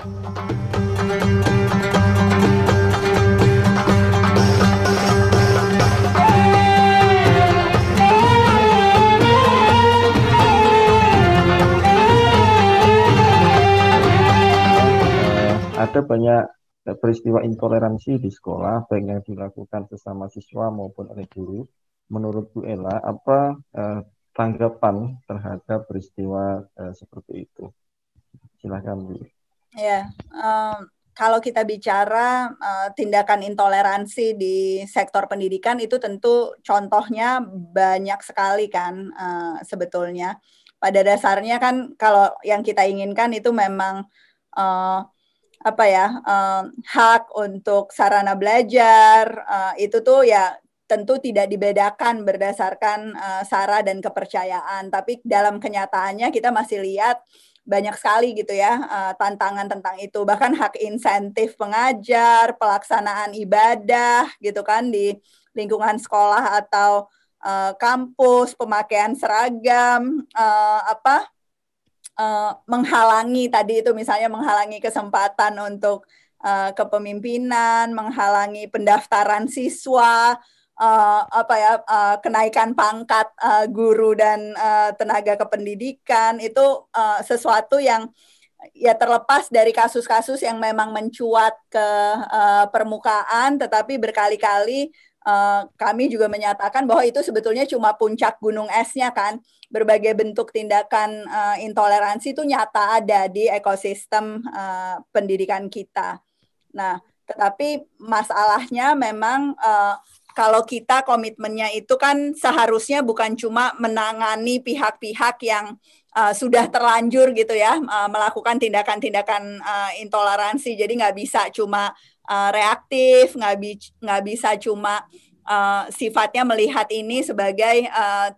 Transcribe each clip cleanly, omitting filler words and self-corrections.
Ada banyak peristiwa intoleransi di sekolah, baik yang dilakukan sesama siswa maupun oleh guru. Menurut Bu Ella, apa tanggapan terhadap peristiwa seperti itu? Silakan, Bu. Ya, kalau kita bicara tindakan intoleransi di sektor pendidikan itu tentu contohnya banyak sekali kan sebetulnya. Pada dasarnya kan kalau yang kita inginkan itu memang hak untuk sarana belajar itu tuh ya tentu tidak dibedakan berdasarkan sara dan kepercayaan, tapi dalam kenyataannya kita masih lihat banyak sekali gitu ya tantangan tentang itu, bahkan hak insentif pengajar, pelaksanaan ibadah gitu kan di lingkungan sekolah atau kampus, pemakaian seragam, menghalangi tadi itu misalnya menghalangi kesempatan untuk kepemimpinan, menghalangi pendaftaran siswa, kenaikan pangkat guru dan tenaga kependidikan itu sesuatu yang ya terlepas dari kasus-kasus yang memang mencuat ke permukaan, tetapi berkali-kali kami juga menyatakan bahwa itu sebetulnya cuma puncak gunung esnya kan. Berbagai bentuk tindakan intoleransi itu nyata ada di ekosistem pendidikan kita. Nah, tetapi masalahnya memang kalau kita komitmennya itu kan seharusnya bukan cuma menangani pihak-pihak yang sudah terlanjur gitu ya melakukan tindakan-tindakan intoleransi. Jadi nggak bisa cuma reaktif, nggak bisa cuma sifatnya melihat ini sebagai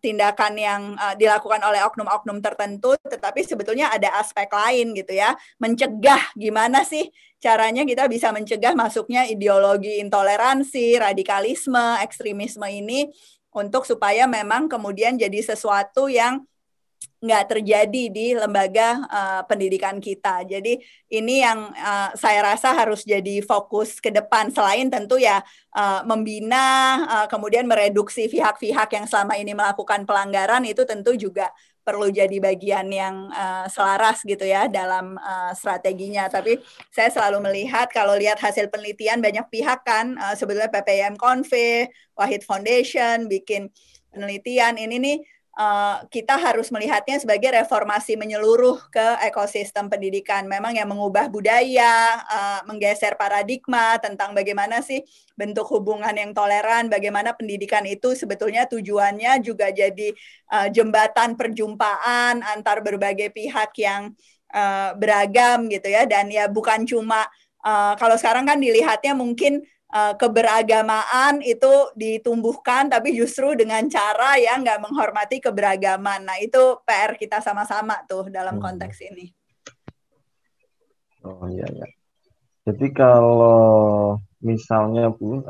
tindakan yang dilakukan oleh oknum-oknum tertentu, tetapi sebetulnya ada aspek lain gitu ya, mencegah gimana sih caranya kita bisa mencegah masuknya ideologi intoleransi, radikalisme, ekstremisme ini untuk supaya memang kemudian jadi sesuatu yang nggak terjadi di lembaga pendidikan kita. Jadi ini yang saya rasa harus jadi fokus ke depan, selain tentu ya membina, kemudian mereduksi pihak-pihak yang selama ini melakukan pelanggaran, itu tentu juga perlu jadi bagian yang selaras gitu ya dalam strateginya. Tapi saya selalu melihat kalau lihat hasil penelitian banyak pihak kan, sebetulnya PPIM Conve, Wahid Foundation bikin penelitian ini nih, kita harus melihatnya sebagai reformasi menyeluruh ke ekosistem pendidikan. Memang yang mengubah budaya, menggeser paradigma tentang bagaimana sih bentuk hubungan yang toleran, bagaimana pendidikan itu sebetulnya tujuannya juga jadi jembatan perjumpaan antar berbagai pihak yang beragam gitu ya. Dan ya bukan cuma, kalau sekarang kan dilihatnya mungkin keberagamaan itu ditumbuhkan, tapi justru dengan cara yang nggak menghormati keberagaman. Nah, itu PR kita sama-sama tuh dalam konteks ini. Oh iya, ya. Jadi kalau misalnya Bu,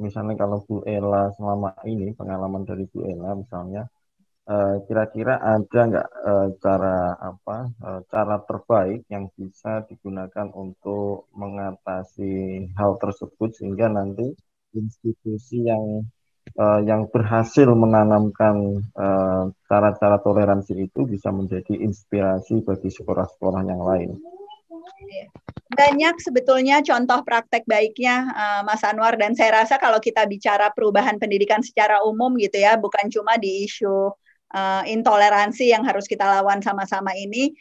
misalnya kalau Bu Ella selama ini, pengalaman dari Bu Ella misalnya, kira-kira ada nggak cara terbaik yang bisa digunakan untuk mengatasi hal tersebut sehingga nanti institusi yang berhasil menanamkan cara-cara toleransi itu bisa menjadi inspirasi bagi sekolah-sekolah yang lain? Banyak sebetulnya contoh praktek baiknya, Mas Anwar, dan saya rasa kalau kita bicara perubahan pendidikan secara umum gitu ya, bukan cuma di isu intoleransi yang harus kita lawan sama-sama ini,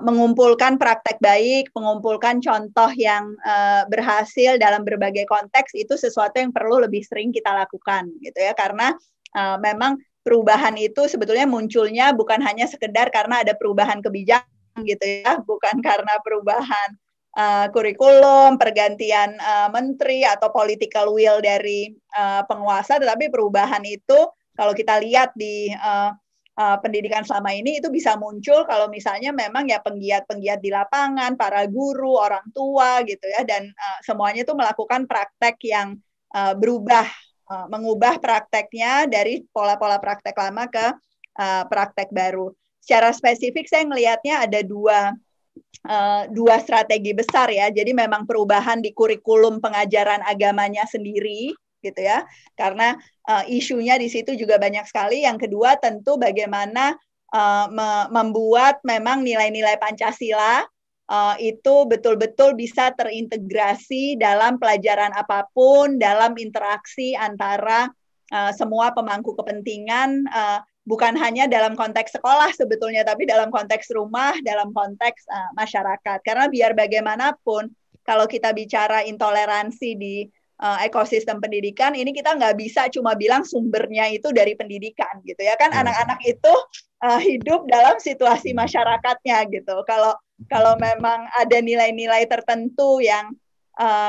mengumpulkan praktek baik, mengumpulkan contoh yang berhasil dalam berbagai konteks, itu sesuatu yang perlu lebih sering kita lakukan gitu ya, karena memang perubahan itu sebetulnya munculnya bukan hanya sekedar karena ada perubahan kebijakan gitu ya, bukan karena perubahan kurikulum, pergantian menteri atau political will dari penguasa, tetapi perubahan itu kalau kita lihat di pendidikan selama ini itu bisa muncul kalau misalnya memang ya penggiat-penggiat di lapangan, para guru, orang tua gitu ya, dan semuanya itu melakukan praktek yang berubah, mengubah prakteknya dari pola-pola praktek lama ke praktek baru. Secara spesifik saya melihatnya ada dua dua strategi besar ya. Jadi memang perubahan di kurikulum pengajaran agamanya sendiri gitu ya. Karena isunya di situ juga banyak sekali. Yang kedua tentu bagaimana membuat memang nilai-nilai Pancasila itu betul-betul bisa terintegrasi dalam pelajaran apapun, dalam interaksi antara semua pemangku kepentingan, bukan hanya dalam konteks sekolah sebetulnya, tapi dalam konteks rumah, dalam konteks masyarakat. Karena biar bagaimanapun, kalau kita bicara intoleransi di ekosistem pendidikan, ini kita nggak bisa cuma bilang sumbernya itu dari pendidikan, gitu ya kan? Anak-anak itu hidup dalam situasi masyarakatnya, gitu. Kalau memang ada nilai-nilai tertentu yang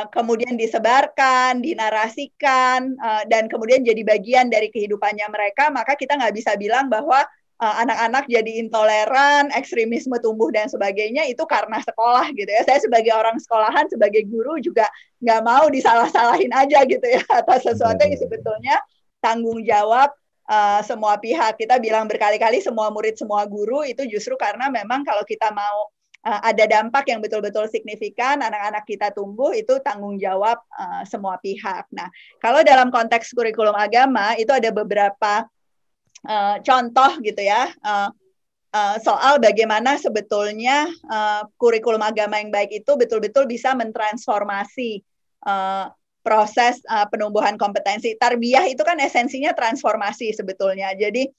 kemudian disebarkan, dinarasikan, dan kemudian jadi bagian dari kehidupannya mereka, maka kita nggak bisa bilang bahwa anak-anak jadi intoleran, ekstremisme tumbuh dan sebagainya itu karena sekolah gitu ya. Saya sebagai orang sekolahan, sebagai guru juga nggak mau disalah-salahin aja gitu ya atas sesuatu yang sebetulnya tanggung jawab semua pihak. Kita bilang berkali-kali semua murid, semua guru itu justru karena memang kalau kita mau ada dampak yang betul-betul signifikan, anak-anak kita tumbuh, itu tanggung jawab semua pihak. Nah, kalau dalam konteks kurikulum agama, itu ada beberapa contoh gitu ya, soal bagaimana sebetulnya kurikulum agama yang baik itu betul-betul bisa mentransformasi proses penumbuhan kompetensi. Tarbiyah itu kan esensinya transformasi sebetulnya. Jadi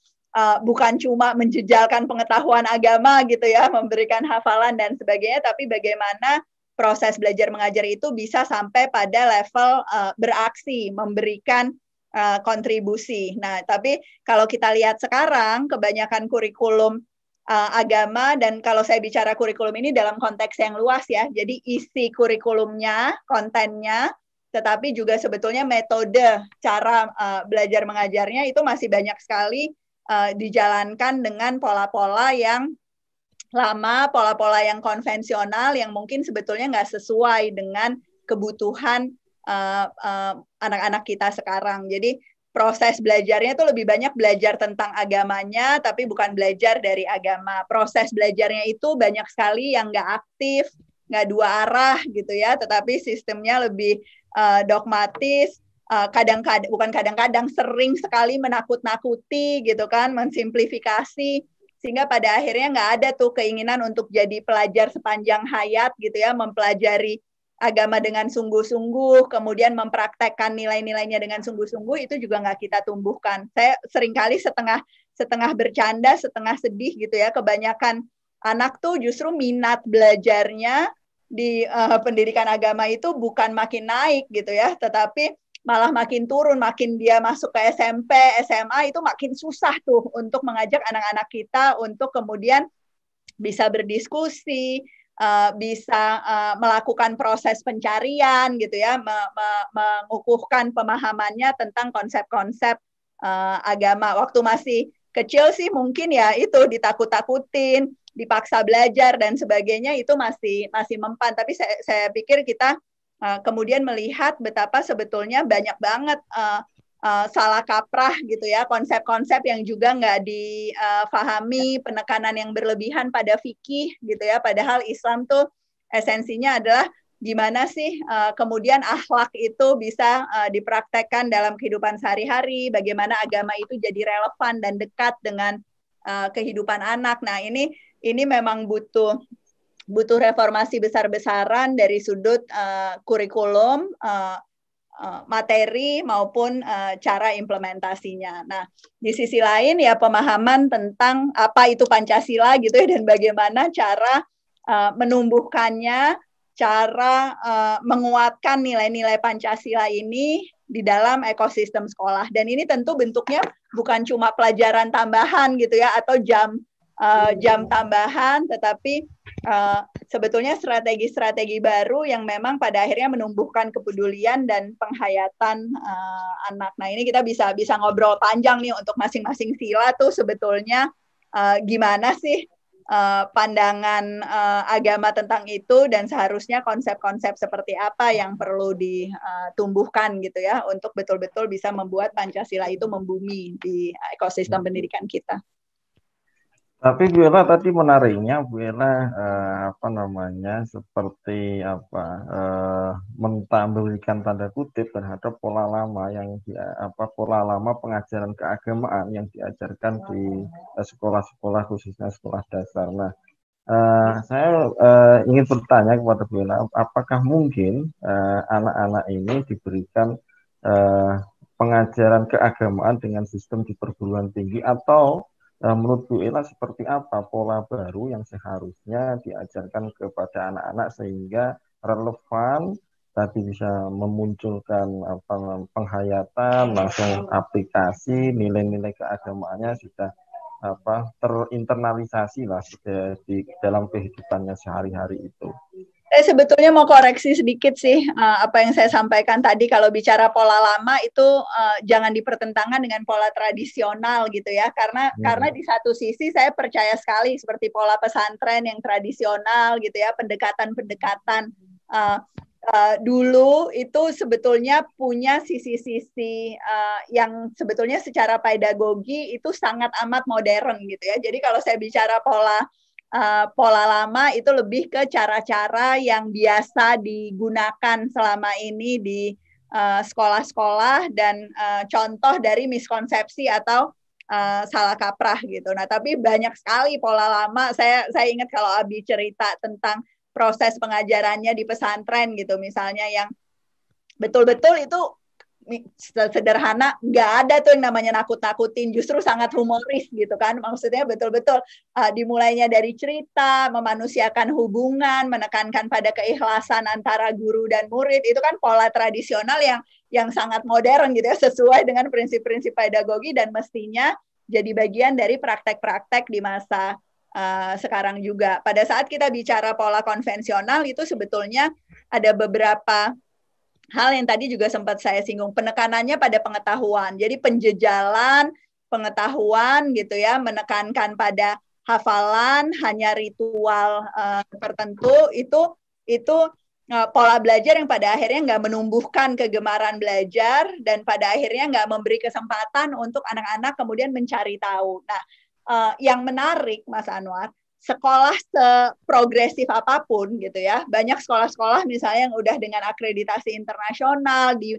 bukan cuma menjejalkan pengetahuan agama gitu ya, memberikan hafalan dan sebagainya, tapi bagaimana proses belajar mengajar itu bisa sampai pada level beraksi, memberikan kontribusi. Nah, tapi kalau kita lihat sekarang, kebanyakan kurikulum agama, dan kalau saya bicara kurikulum ini dalam konteks yang luas ya, jadi isi kurikulumnya, kontennya, tetapi juga sebetulnya metode cara belajar mengajarnya itu masih banyak sekali dijalankan dengan pola-pola yang lama, pola-pola yang konvensional yang mungkin sebetulnya nggak sesuai dengan kebutuhan anak-anak kita sekarang. Jadi proses belajarnya itu lebih banyak belajar tentang agamanya, tapi bukan belajar dari agama. Proses belajarnya itu banyak sekali yang nggak aktif, nggak dua arah gitu ya, tetapi sistemnya lebih dogmatis, kadang-kadang sering sekali menakut-nakuti gitu kan, mensimplifikasi, sehingga pada akhirnya nggak ada tuh keinginan untuk jadi pelajar sepanjang hayat gitu ya, mempelajari agama dengan sungguh-sungguh, kemudian mempraktekkan nilai-nilainya dengan sungguh-sungguh, itu juga nggak kita tumbuhkan. Saya seringkali setengah bercanda, setengah sedih gitu ya, kebanyakan anak tuh justru minat belajarnya di pendidikan agama itu bukan makin naik gitu ya, tetapi malah makin turun, makin dia masuk ke SMP, SMA itu makin susah tuh untuk mengajak anak-anak kita untuk kemudian bisa berdiskusi, bisa melakukan proses pencarian gitu ya, mengukuhkan pemahamannya tentang konsep-konsep agama. Waktu masih kecil sih mungkin ya itu ditakut-takutin, dipaksa belajar dan sebagainya, itu masih mempan. Tapi saya pikir kita kemudian melihat betapa sebetulnya banyak banget salah kaprah gitu ya, konsep-konsep yang juga nggak difahami, penekanan yang berlebihan pada fikih gitu ya, padahal Islam tuh esensinya adalah gimana sih kemudian akhlak itu bisa dipraktekkan dalam kehidupan sehari-hari, bagaimana agama itu jadi relevan dan dekat dengan kehidupan anak. Nah, ini memang butuh reformasi besar-besaran dari sudut kurikulum, materi maupun cara implementasinya. Nah, di sisi lain ya pemahaman tentang apa itu Pancasila gitu ya, dan bagaimana cara menumbuhkannya, cara menguatkan nilai-nilai Pancasila ini di dalam ekosistem sekolah. Dan ini tentu bentuknya bukan cuma pelajaran tambahan gitu ya, atau jam tambahan, tetapi sebetulnya strategi-strategi baru yang memang pada akhirnya menumbuhkan kepedulian dan penghayatan anak. Nah, ini kita bisa ngobrol panjang nih untuk masing-masing sila tuh sebetulnya gimana sih pandangan agama tentang itu, dan seharusnya konsep-konsep seperti apa yang perlu ditumbuhkan gitu ya untuk betul-betul bisa membuat Pancasila itu membumi di ekosistem pendidikan kita. Tapi Bu Ella tadi menariknya, Bu Ella apa namanya, seperti apa, memberikan tanda kutip terhadap pola lama yang pola lama pengajaran keagamaan yang diajarkan di sekolah-sekolah, khususnya sekolah dasar. Nah, saya ingin bertanya kepada Bu Ella, apakah mungkin anak-anak ini diberikan eh, pengajaran keagamaan dengan sistem di perguruan tinggi, atau menurut Bu Ella seperti apa pola baru yang seharusnya diajarkan kepada anak-anak sehingga relevan, tapi bisa memunculkan penghayatan, langsung aplikasi nilai-nilai keagamaannya sudah terinternalisasi lah di dalam kehidupannya sehari-hari itu. Saya sebetulnya mau koreksi sedikit sih apa yang saya sampaikan tadi. Kalau bicara pola lama itu jangan dipertentangan dengan pola tradisional gitu ya, karena di satu sisi saya percaya sekali seperti pola pesantren yang tradisional gitu ya, pendekatan-pendekatan dulu itu sebetulnya punya sisi-sisi yang sebetulnya secara pedagogi itu sangat amat modern gitu ya. Jadi kalau saya bicara pola lama itu lebih ke cara-cara yang biasa digunakan selama ini di sekolah-sekolah dan contoh dari miskonsepsi atau salah kaprah gitu. Nah, tapi banyak sekali pola lama. Saya ingat kalau Abi cerita tentang proses pengajarannya di pesantren gitu, misalnya yang betul-betul itu sederhana, nggak ada tuh yang namanya nakut-nakutin, justru sangat humoris gitu kan, maksudnya betul-betul dimulainya dari cerita, memanusiakan hubungan, menekankan pada keikhlasan antara guru dan murid, itu kan pola tradisional yang sangat modern gitu ya, sesuai dengan prinsip-prinsip pedagogi dan mestinya jadi bagian dari praktek-praktek di masa sekarang juga. Pada saat kita bicara pola konvensional itu sebetulnya ada beberapa hal yang tadi juga sempat saya singgung, penekanannya pada pengetahuan. Jadi penjejalan pengetahuan gitu ya, menekankan pada hafalan, hanya ritual tertentu, itu pola belajar yang pada akhirnya nggak menumbuhkan kegemaran belajar dan pada akhirnya nggak memberi kesempatan untuk anak-anak kemudian mencari tahu. Nah, yang menarik Mas Anwar, sekolah seprogresif apapun gitu ya, banyak sekolah-sekolah misalnya yang udah dengan akreditasi internasional di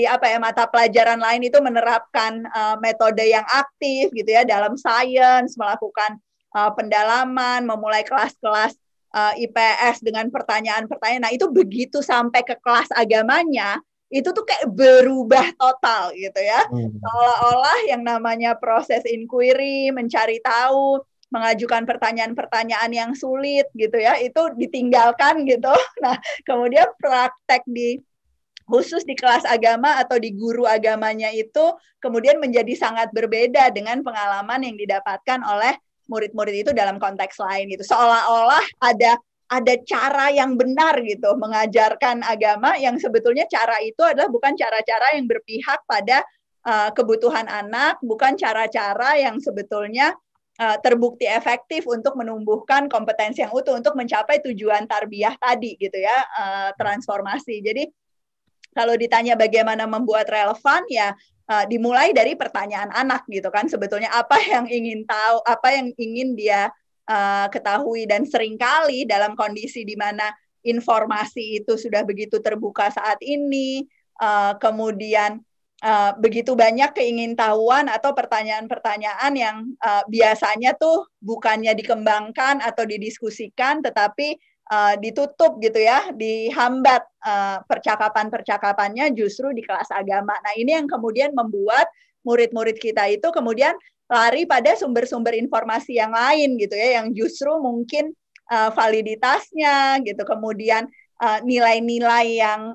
apa ya, mata pelajaran lain itu menerapkan metode yang aktif gitu ya dalam sains, melakukan pendalaman, memulai kelas-kelas IPS dengan pertanyaan-pertanyaan. Nah, itu begitu sampai ke kelas agamanya itu tuh kayak berubah total gitu ya. Seolah-olah yang namanya proses inquiry, mencari tahu, mengajukan pertanyaan-pertanyaan yang sulit gitu ya, itu ditinggalkan gitu. Nah, kemudian praktek khusus di kelas agama atau di guru agamanya itu kemudian menjadi sangat berbeda dengan pengalaman yang didapatkan oleh murid-murid itu dalam konteks lain gitu. Seolah-olah ada cara yang benar gitu mengajarkan agama yang sebetulnya cara itu adalah bukan cara-cara yang berpihak pada kebutuhan anak, bukan cara-cara yang sebetulnya terbukti efektif untuk menumbuhkan kompetensi yang utuh untuk mencapai tujuan tarbiyah tadi gitu ya, transformasi. Jadi kalau ditanya bagaimana membuat relevan ya dimulai dari pertanyaan anak gitu kan, sebetulnya apa yang ingin tahu, apa yang ingin dia ketahui, dan seringkali dalam kondisi di mana informasi itu sudah begitu terbuka saat ini, kemudian begitu banyak keingintahuan atau pertanyaan-pertanyaan yang biasanya tuh bukannya dikembangkan atau didiskusikan, tetapi ditutup gitu ya, dihambat percakapan-percakapannya justru di kelas agama. Nah, ini yang kemudian membuat murid-murid kita itu kemudian lari pada sumber-sumber informasi yang lain gitu ya, yang justru mungkin validitasnya gitu, kemudian nilai-nilai yang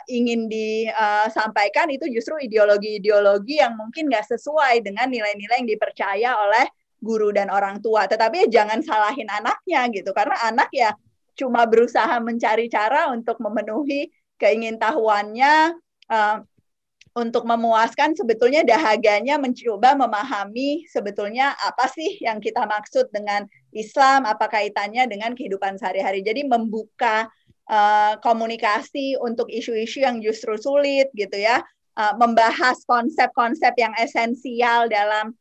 ingin disampaikan itu justru ideologi-ideologi yang mungkin nggak sesuai dengan nilai-nilai yang dipercaya oleh guru dan orang tua. Tetapi jangan salahin anaknya gitu, karena anak ya cuma berusaha mencari cara untuk memenuhi keingintahuannya, untuk memuaskan sebetulnya dahaganya, mencoba memahami sebetulnya apa sih yang kita maksud dengan Islam, apa kaitannya dengan kehidupan sehari-hari. Jadi membuka komunikasi untuk isu-isu yang justru sulit gitu ya, membahas konsep-konsep yang esensial dalam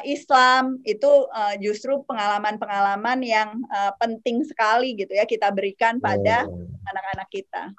Islam itu justru pengalaman-pengalaman yang penting sekali gitu ya kita berikan pada Oh. anak-anak kita.